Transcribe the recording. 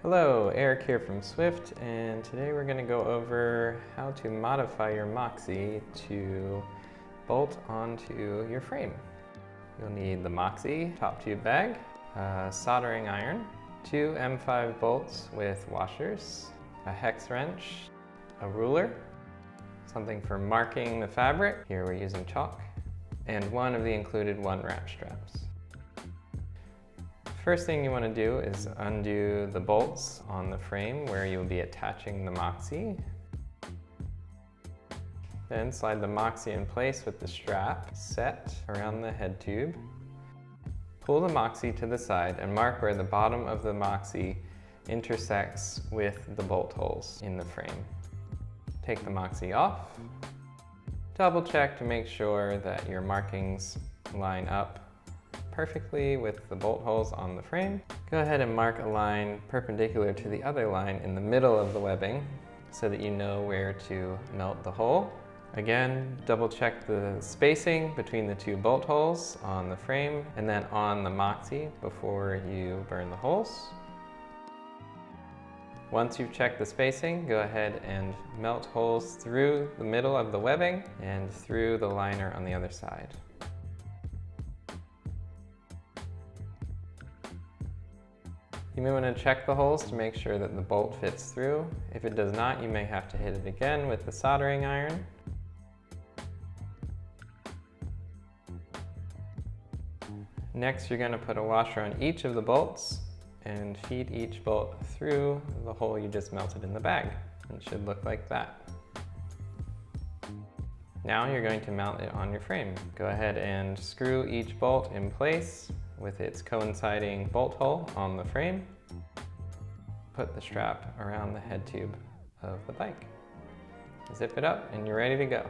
Hello, Eric here from Swift, and today we're going to go over how to modify your Moxie to bolt onto your frame. You'll need the Moxie Top Tube Bag, a soldering iron, 2 M5 bolts with washers, a hex wrench, a ruler, something for marking the fabric, here we're using chalk, and one of the included 1 wrap straps. First thing you want to do is undo the bolts on the frame where you'll be attaching the Moxie. Then slide the Moxie in place with the strap set around the head tube. Pull the Moxie to the side and mark where the bottom of the Moxie intersects with the bolt holes in the frame. Take the Moxie off. Double check to make sure that your markings line up perfectly with the bolt holes on the frame. Go ahead and mark a line perpendicular to the other line in the middle of the webbing so that you know where to melt the hole. Again, double check the spacing between the 2 bolt holes on the frame and then on the Moxie before you burn the holes. Once you've checked the spacing, go ahead and melt holes through the middle of the webbing and through the liner on the other side. You may want to check the holes to make sure that the bolt fits through. If it does not, you may have to hit it again with the soldering iron. Next, you're going to put a washer on each of the bolts and feed each bolt through the hole you just melted in the bag. It should look like that. Now you're going to mount it on your frame. Go ahead and screw each bolt in place with its coinciding bolt hole on the frame. Put the strap around the head tube of the bike. Zip it up and you're ready to go.